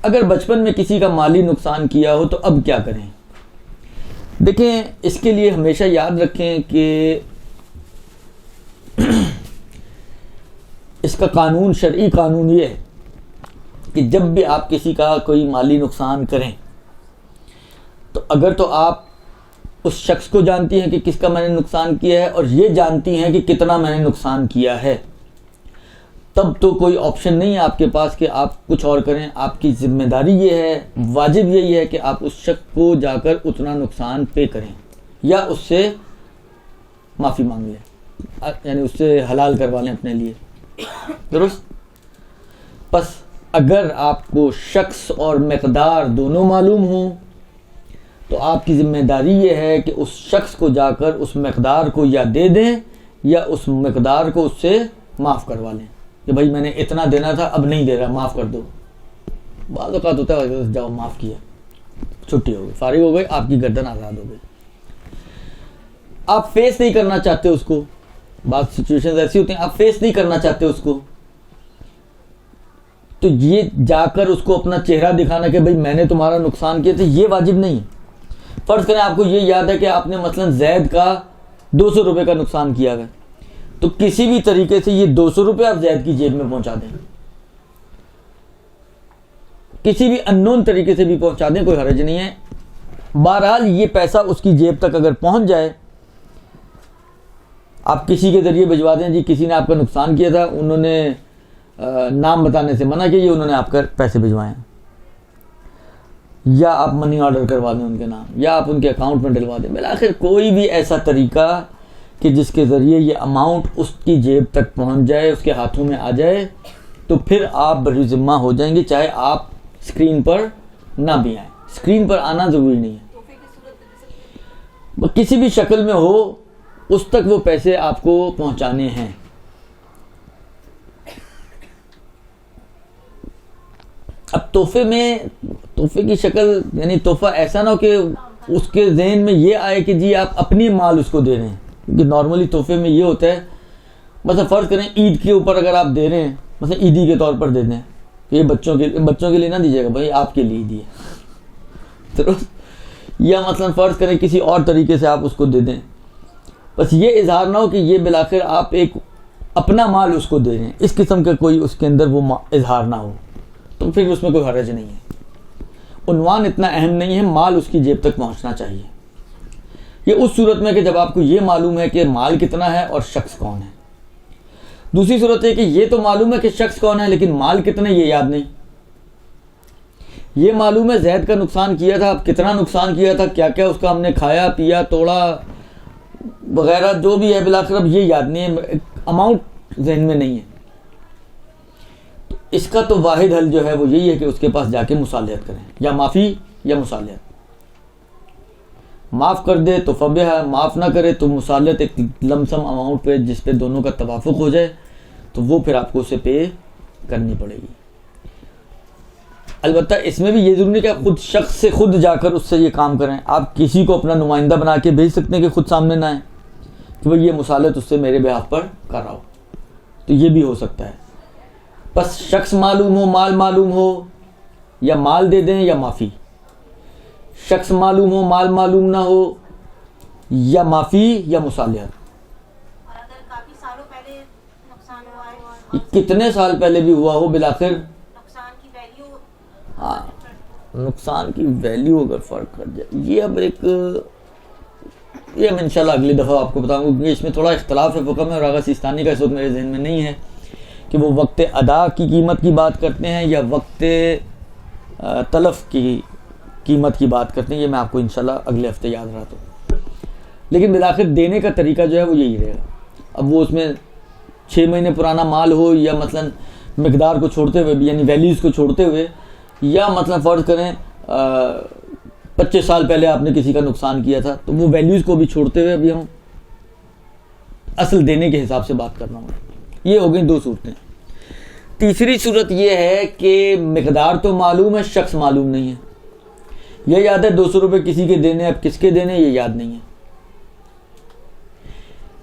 अगर बचपन में किसी का माली नुकसान किया हो तो अब क्या करें? देखें, इसके लिए हमेशा याद रखें कि इसका कानून, शरई कानून ये है कि जब भी आप किसी का कोई माली नुकसान करें तो अगर तो आप उस शख्स को जानती हैं कि किसका मैंने नुकसान किया है और ये जानती हैं कि कितना मैंने नुकसान किया है, तब तो कोई ऑप्शन नहीं है आपके पास कि आप कुछ और करें। आपकी जिम्मेदारी ये है, वाजिब यही है कि आप उस शख्स को जाकर उतना नुकसान पे करें या उससे माफ़ी मांग लें, यानी उससे हलाल करवा लें अपने लिए। दुरुस्त? बस अगर आपको शख्स और मकदार दोनों मालूम हो तो आपकी ज़िम्मेदारी ये है कि उस शख्स को जाकर उस मकदार को या दे दें या उस मकदार को उससे माफ़ करवा लें कि भाई मैंने इतना देना था, अब नहीं दे रहा, माफ़ कर दो। बाज़ औक़ात होता है, जाओ माफ़ किया, छुट्टी हो गई, फारिग हो गई, आपकी गर्दन आज़ाद हो गई। आप फेस नहीं करना चाहते उसको, बात सिचुएशन ऐसी होती हैं, आप फेस नहीं करना चाहते उसको, तो ये जाकर उसको अपना चेहरा दिखाना कि भाई मैंने तुम्हारा नुकसान किया था, ये वाजिब नहीं है। फ़र्ज़ करें आपको ये याद है कि आपने मसलन जैद का 200 रुपये का नुकसान किया है, तो किसी भी तरीके से ये 200 रुपये आप जैद की जेब में पहुंचा दें, किसी भी अननोन तरीके से भी पहुंचा दें, कोई हर्ज नहीं है। बहरहाल ये पैसा उसकी जेब तक अगर पहुंच जाए, आप किसी के ज़रिए भिजवा दें, जी किसी ने आपका नुकसान किया था, उन्होंने नाम बताने से मना किया, उन्होंने आपका पैसे भिजवाए, या आप मनी ऑर्डर करवा दें उनके नाम, या आप उनके अकाउंट में डलवा दें। आखिर कोई भी ऐसा तरीका कि जिसके ज़रिए ये अमाउंट उसकी जेब तक पहुंच जाए, उसके हाथों में आ जाए, तो फिर आप बरी ज़िम्मा हो जाएंगे, चाहे आप स्क्रीन पर ना भी आए। स्क्रीन पर आना ज़रूरी नहीं है, किसी भी शक्ल में हो, उस तक वो पैसे आपको पहुंचाने हैं। अब तोहफे में, तोहफे की शक्ल, यानी तोहफा ऐसा ना हो कि उसके जहन में ये आए कि जी आप अपनी माल उसको दे रहे हैं, क्योंकि नॉर्मली तोहफे में ये होता है, मतलब फ़र्ज़ करें ईद के ऊपर अगर आप दे रहे हैं, मतलब ईदी के तौर पर दे दें, ये बच्चों के लिए ना दीजिएगा भाई, आपके लिए दिए तो, या मतलब फ़र्ज़ करें किसी और तरीके से आप उसको दे दें, बस ये इजहार ना हो कि ये बिलाखिर आप एक अपना माल उसको दे रहे हैं, इस किस्म का कोई उसके अंदर वो इजहार ना हो, तो फिर उसमें कोई हर्ज नहीं है। उन्वान इतना अहम नहीं है, माल उसकी जेब तक पहुंचना चाहिए। ये उस सूरत में कि जब आपको ये मालूम है कि माल कितना है और शख्स कौन है। दूसरी सूरत है कि ये तो मालूम है कि शख्स कौन है, लेकिन माल कितने ये याद नहीं। ये मालूम है जैद का नुकसान किया था, अब कितना नुकसान किया था, क्या क्या उसका हमने खाया पिया तोड़ा वगैरह जो भी है, बिलाखिर अब ये याद नहीं है, अमाउंट जहन में नहीं है। तो इसका तो वाहिद हल जो है वो यही है कि उसके पास जाके मुसालियत करें, या माफ़ी या मुसालियत। माफ़ कर दे तो फबे है, माफ़ ना करे तो मुसालियत एक लमसम अमाउंट पे जिस पे दोनों का तवाफुक हो जाए, तो वो फिर आपको उसे पे करनी पड़ेगी। अलबत्ता इसमें भी ये ज़रूरी नहीं कि आप खुद शख्स से खुद जाकर उससे ये काम करें। आप किसी को अपना नुमाइंदा बना के भेज सकते हैं कि खुद सामने ना आए कि भाई ये मुसालियत उससे मेरे बेहाफ पर कर रहा हो, तो ये भी हो सकता है। बस शख्स मालूम हो, माल मालूम हो, या माल दे दें या माफ़ी। शख्स मालूम हो, माल मालूम ना हो, या माफ़ी या मुसालियत। और अगर काफी सालों पहले नुकसान हुआ है, कितने साल पहले भी हुआ हो, बिलाखिर नुकसान की वैल्यू, हाँ, नुकसान की वैल्यू अगर फ़र्क कर जाए, ये अब एक, ये मैं इंशाल्लाह अगली दफ़ा आपको बताऊंगा, क्योंकि इसमें थोड़ा इख्तलाफ है फ़ुक़हा में, और आगा सिस्तानी का इस वक्त मेरे जहन में नहीं है कि वो वक्त अदा की कीमत की बात करते हैं या वक्त तलफ़ की कीमत की बात करते हैं। ये मैं आपको इंशाल्लाह अगले हफ्ते याद रहा हूँ। लेकिन बिलाखिर देने का तरीका जो है वो यही रहेगा। अब वो उसमें 6 महीने पुराना माल हो, या मसलन मकदार को छोड़ते हुए भी, यानी वैल्यूज़ को छोड़ते हुए, या मतलब फ़र्ज़ करें 25 साल पहले आपने किसी का नुकसान किया था, तो वो वैल्यूज़ को भी छोड़ते हुए अभी हम असल देने के हिसाब से बात करना होगा। ये हो गई 2 सूरतें। तीसरी सूरत ये है कि मकदार तो मालूम है, शख्स मालूम नहीं है। ये याद है 200 रुपये किसी के देने, अब किसके देने ये याद नहीं है।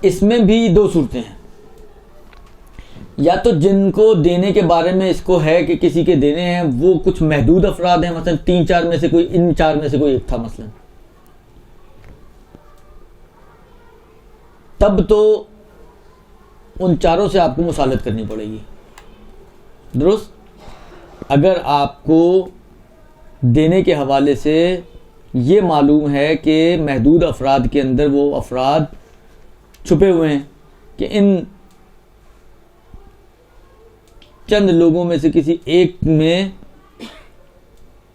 इसमें भी 2 सूरतें हैं। या तो जिनको देने के बारे में इसको है कि किसी के देने हैं वो कुछ महदूद अफराद हैं, मसलन 3-4 में से कोई, इन 4 में से कोई एक था मसलन, तब तो उन चारों से आपको मुसालत करनी पड़ेगी। दुरुस्त। अगर आपको देने के हवाले से ये मालूम है कि महदूद अफराद के अंदर वो अफराद छुपे हुए हैं कि इन चंद लोगों में से किसी एक में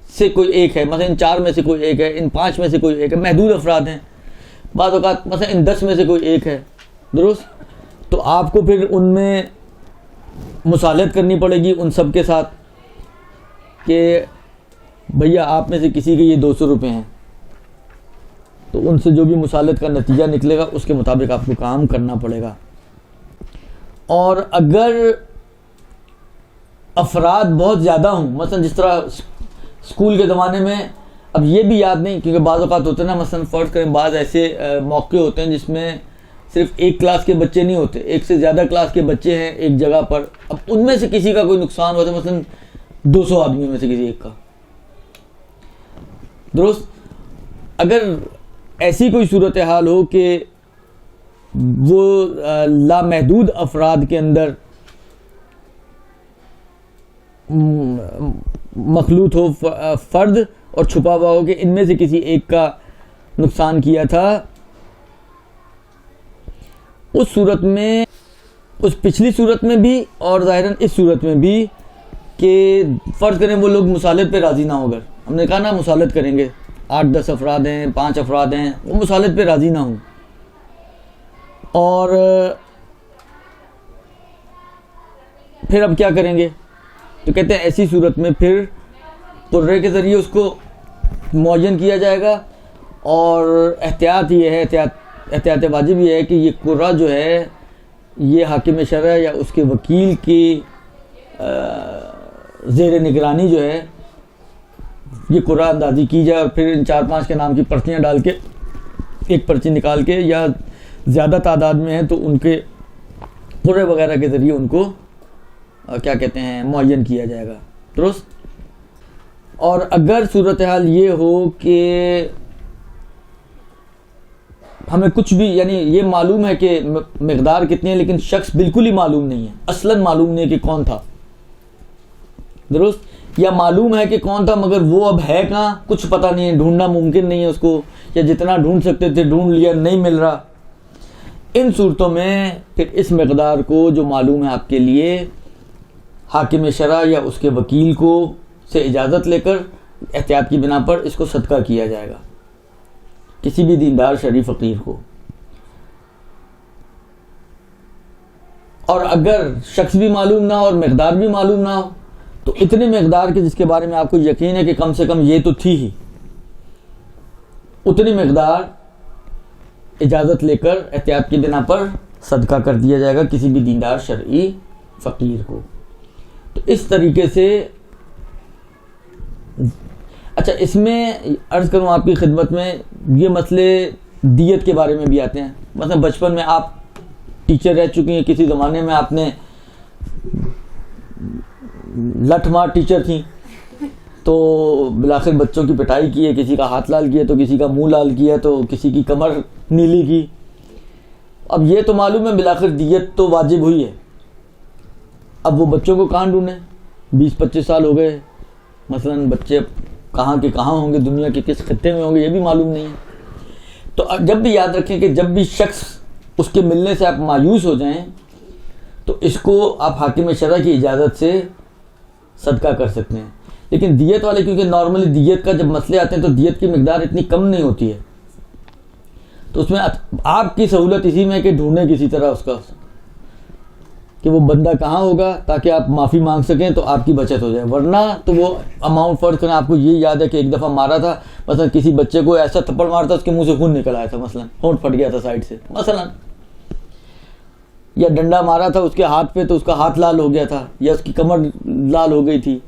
से कोई एक है, मतलब इन 4 में से कोई एक है, इन 5 में से कोई एक है, महदूद अफराद हैं, बात औकात मतलब इन 10 में से कोई एक है। दुरुस्त। तो आपको फिर उनमें मुसालत करनी पड़ेगी उन सब के साथ कि भैया आप में से किसी के ये 200 रुपये हैं, तो उनसे जो भी मुसालत का नतीजा निकलेगा उसके मुताबिक आपको काम करना पड़ेगा। और अगर अफराद बहुत ज़्यादा हों, मसलन जिस तरह स्कूल के ज़माने में, अब ये भी याद नहीं क्योंकि बाज़ औक़ात होते हैं ना, मसलन फ़र्ज़ करें बाज़ ऐसे मौके होते हैं जिसमें सिर्फ एक क्लास के बच्चे नहीं होते, एक से ज़्यादा क्लास के बच्चे हैं एक जगह पर, अब उनमें से किसी का कोई नुकसान होता है, मसलन 200 आदमी में से किसी एक का। दुरुस्त। अगर ऐसी कोई सूरत हाल हो कि वो लामहदूद अफराद के अंदर मखलूत हो, फ़र्द और छुपा हुआ हो कि इनमें से किसी एक का नुकसान किया था, उस सूरत में, उस पिछली सूरत में भी और ज़ाहिरन इस सूरत में भी कि फ़र्ज़ करें वो लोग मुसालत पे राज़ी ना हो, अगर हमने कहा ना मुसालत करेंगे, 8-10 अफराद हैं, 5 अफराद हैं, वो मुसालत पे राज़ी ना हो, और फिर अब क्या करेंगे? तो कहते हैं ऐसी सूरत में फिर कुर्रे के ज़रिए उसको मुअय्यन किया जाएगा। और एहतियात ये है, एहतियात वाजिब ये है कि ये कुर्रा जो है ये हाकिम शरअ या उसके वकील की ज़ेर निगरानी जो है ये कुर्रा अंदाज़ी की जाए, और फिर इन 4-5 के नाम की पर्चियाँ डाल के एक पर्ची निकाल के, या ज़्यादा तादाद में है तो उनके कुर्रे वगैरह के ज़रिए उनको क्या कहते हैं मुअय्यन किया जाएगा। दुरुस्त। और अगर सूरत हाल ये हो कि हमें कुछ भी, यानी ये मालूम है कि मिक़दार कितनी है लेकिन शख्स बिल्कुल ही मालूम नहीं है, असलन मालूम नहीं है कि कौन था। दुरुस्त। या मालूम है कि कौन था मगर वो अब है कहाँ कुछ पता नहीं है, ढूंढना मुमकिन नहीं है उसको, या जितना ढूंढ सकते थे ढूंढ लिया, नहीं मिल रहा। इन सूरतों में फिर इस मिक़दार को जो मालूम है आपके लिए, हाकिम शरअ या उसके वकील को से इजाज़त लेकर एहतियात की बिना पर इसको सदका किया जाएगा किसी भी दीनदार शरीफ फ़कीर को। और अगर शख्स भी मालूम ना हो और मिक़दार भी मालूम ना हो, तो इतने मिक़दार के जिसके बारे में आपको यकीन है कि कम से कम ये तो थी ही, उतनी मिक़दार इजाज़त लेकर एहतियात की बिना पर सदका कर दिया जाएगा किसी भी दीनदार शरई फ़कीर को। तो इस तरीके से, अच्छा इसमें अर्ज़ करूँ आपकी खिदमत में, ये मसले दियत के बारे में भी आते हैं। मतलब बचपन में आप टीचर रह चुकी हैं, किसी ज़माने में आपने लठ मार टीचर थी, तो बिलाखिर बच्चों की पिटाई की है, किसी का हाथ लाल किया तो किसी का मुंह लाल किया तो किसी की कमर नीली की। अब ये तो मालूम है बिलाखिर दियत तो वाजिब हुई है, अब वो बच्चों को कहाँ ढूंढें? 20-25 साल हो गए, मसलन बच्चे कहाँ के कहाँ होंगे, दुनिया के किस खित्ते में होंगे ये भी मालूम नहीं है। तो जब भी याद रखें कि जब भी शख्स उसके मिलने से आप मायूस हो जाएं तो इसको आप हाकिम शरअ की इजाज़त से सदका कर सकते हैं। लेकिन दियत वाले, क्योंकि नॉर्मली दियत का जब मसले आते हैं तो दियत की मिक़दार इतनी कम नहीं होती है, तो उसमें आपकी सहूलत इसी में है कि ढूंढें किसी तरह उसका कि वो बंदा कहाँ होगा ताकि आप माफ़ी मांग सकें तो आपकी बचत हो जाए। वरना तो वो अमाउंट फ़र्ज़ करें, आपको ये याद है कि एक दफ़ा मारा था, मसलन किसी बच्चे को ऐसा थप्पड़ मारा था उसके मुंह से खून निकल आया था, मसलन होंठ फट गया था साइड से मसलन, या डंडा मारा था उसके हाथ पे तो उसका हाथ लाल हो गया था, या उसकी कमर लाल हो गई थी।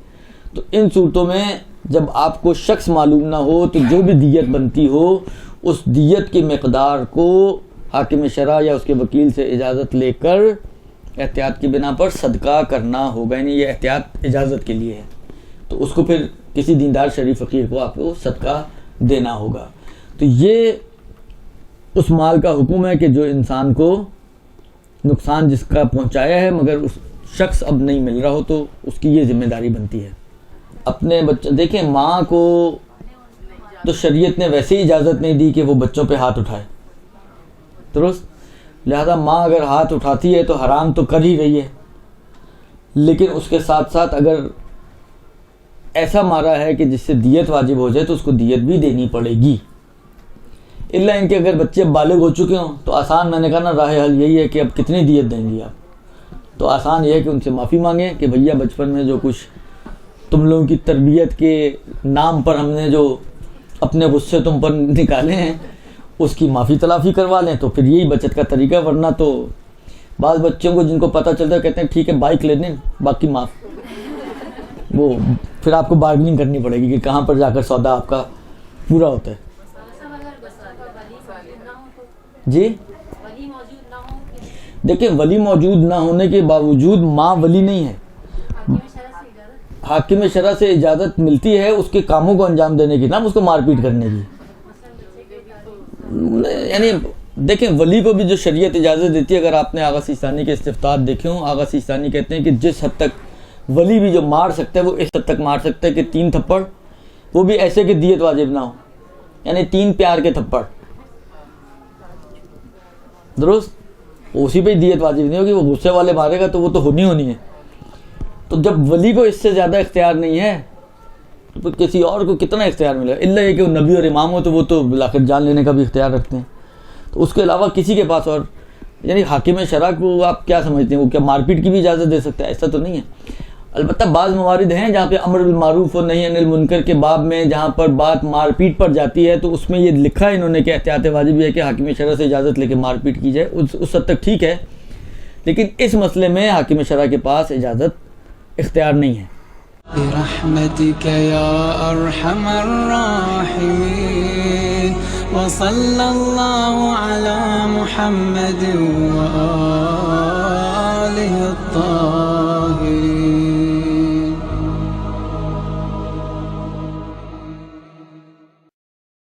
तो इन सूरतों में जब आपको शख्स मालूम ना हो तो जो भी दियत बनती हो उस दियत की मिक़दार को हाकिम शरअ या उसके वकील से इजाज़त लेकर एहतियात की बिना पर सदका करना होगा, यानी ये एहतियात इजाज़त के लिए है, तो उसको फिर किसी दीनदार शरीफ फ़कीर को आपको सदका देना होगा। तो ये उस माल का हुक्म है कि जो इंसान को नुकसान जिसका पहुंचाया है मगर उस शख्स अब नहीं मिल रहा हो, तो उसकी ये जिम्मेदारी बनती है। अपने बच्चे देखें, माँ को तो शरीयत ने वैसे ही इजाज़त नहीं दी कि वो बच्चों पे हाथ उठाए, दुरुस्त। लिहाजा माँ अगर हाथ उठाती है तो हराम तो कर ही रही है, लेकिन उसके साथ साथ अगर ऐसा मारा है कि जिससे दियत वाजिब हो जाए तो उसको दियत भी देनी पड़ेगी। इल्ला इनके अगर बच्चे बालिग हो चुके हों तो आसान, मैंने कहा ना, राह हल यही है कि अब कितनी दियत देंगी आप। तो आसान ये है कि उनसे माफ़ी मांगें कि भैया बचपन में जो कुछ तुम लोगों की तरबियत के नाम पर हमने जो अपने गुस्से तुम पर निकाले हैं उसकी माफ़ी तलाफ़ी करवा लें, तो फिर यही बचत का तरीका। वरना तो बाज़ बच्चों को जिनको पता चलता है कहते हैं ठीक है बाइक ले दें बाकी माफ़, वो फिर आपको बार्गेनिंग करनी पड़ेगी कि कहाँ पर जाकर सौदा आपका पूरा होता है। जी वली मौजूद ना हो, देखिए, वली मौजूद ना होने के बावजूद माँ वली नहीं है। हाकिम शरा से इजाज़त मिलती है उसके कामों को अंजाम देने की, ना उसको मारपीट करने की। यानी देखें, वली को भी जो शरीयत इजाज़त देती है, अगर आपने आगा सिस्तानी के इस्तिफ्तार देखे हों, आगा सिस्तानी कहते हैं कि जिस हद तक वली भी जो मार सकता है वो इस हद तक मार सकता है कि 3 थप्पड़, वो भी ऐसे कि दियत वाजिब ना हो, यानी 3 प्यार के थप्पड़, दुरुस्त। उसी पे दियत वाजिब नहीं होगी, वो गुस्से वाले मारेगा तो वो तो होनी है। तो जब वली को इससे ज़्यादा इख्तियार नहीं है तो किसी और को कितना इख्तियार मिलेगा? इल्ला ये कि वो नबी और इमाम हो तो वो तो बिलाखिर जान लेने का भी इख्तियार रखते हैं। तो उसके अलावा किसी के पास, और यानी हाकिम शरा को आप क्या समझते हैं, वो क्या मारपीट की भी इजाज़त दे सकता है? ऐसा तो नहीं है। अलबत्ता बाज़ मवारिद हैं जहाँ पे अम्र बिल मारूफ और नही अनिल मुनकर के बाब में जहाँ पर बात मारपीट पर जाती है, तो उसमें ये लिखा है इन्होंने कि एहतियात वाजिब है कि हाकिम शरा से इजाज़त लेके मारपीट की जाए, उस हद तक ठीक है। लेकिन इस मसले में हाकिम शरा के पास इजाज़त इख्तियार नहीं है। बिरहमतिक या अरहमर राहिमीन व सल्लल्लाहु अला मुहम्मद व